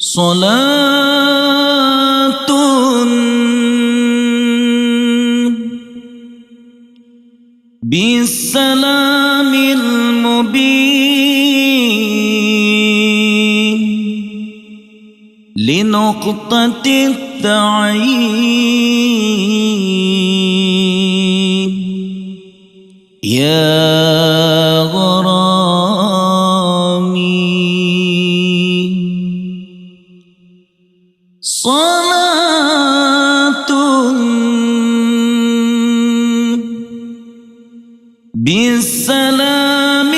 صلاة بالسلام المبين لنقطة التعيين يا غرامي صلاة بالسلام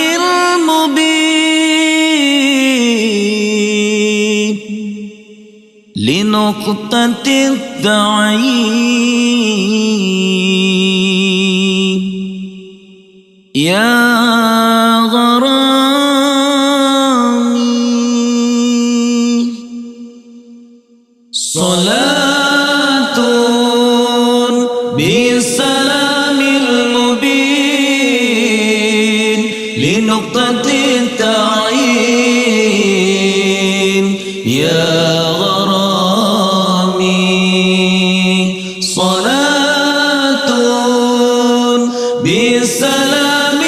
المبين لنقطة التعيين يا غرامي صلاة بالسلام المبين لنقطة التعيين يا غرامي صلاة بالسلام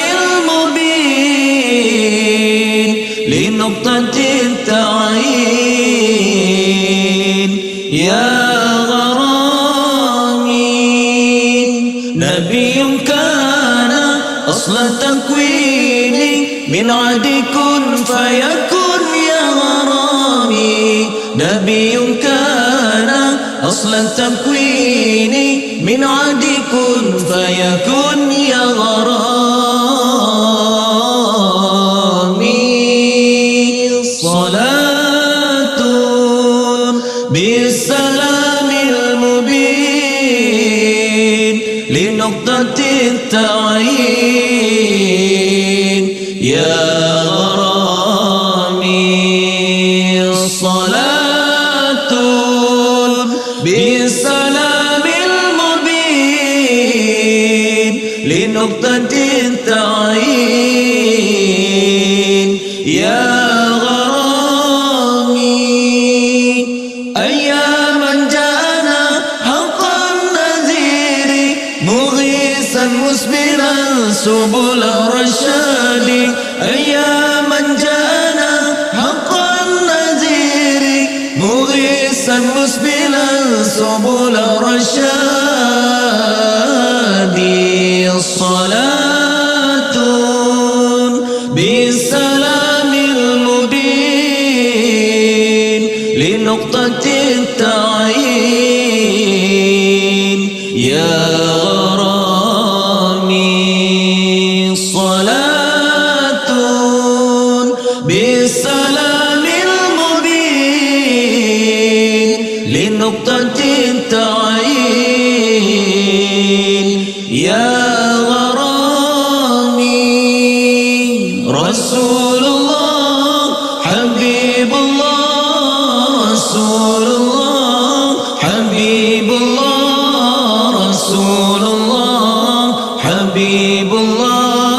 المبين لنقطة التعيين يا غرامي نبي كان أصل تكويني من عد كن فيكن يا غرامي نبي كان أصل تكويني من عد كن فيكن يا غرامي صلاة بالسلام المبين لنقطة التعيين يا غرامي صلاة بالسلام المبين لنقطة التعيين يا غرامي أياما جاءنا حق النذير مغيثا مسبلا سبل الرشاد أياما جاءنا حق النذير مغيثا مسبلا سبل الرشاد الصلاة بالسلام المبين لنقطة التعيين يا غرامي صلاة بالسلام المبين لنقطة التعيين يا غرامي رسول الله حبيب الله رسول الله حبيب الله رسول الله حبيب الله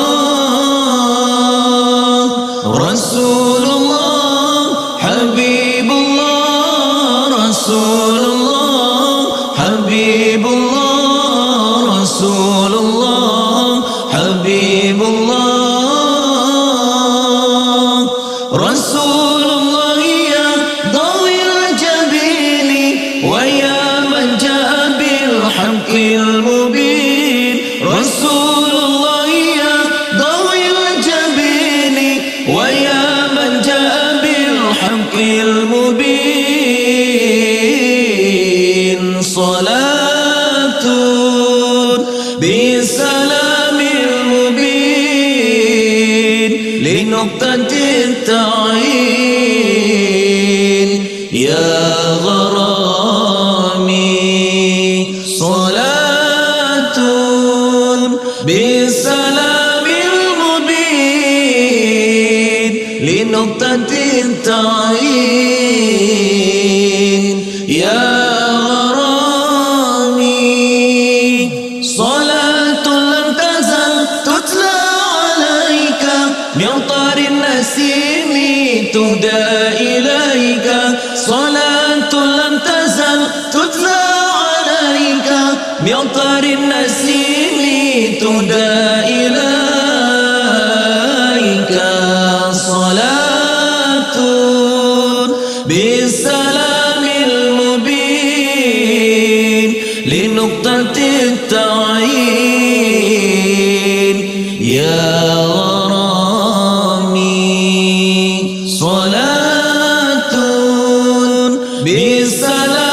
رسول الله حبيب الله رسول الله حبيب الله رسول الله حبيب الله رسول الله يا ضوي الجبين ويا من جاء بالحق المبين رسول الله يا ضوي الجبين ويا من جاء بالحق المبين صلاة بالسلام المبين لنقطة التعيين يا غرامي صلاة بالسلام المبين لنقطة التعيين يا غرامي صلاة لم تزل تتلى عليك من طار النسيم تهدى إليك مطر النسيم تهدى إليك صلاة بالسلام المبين لنقطة التعيين يا غرامي صلاة بالسلام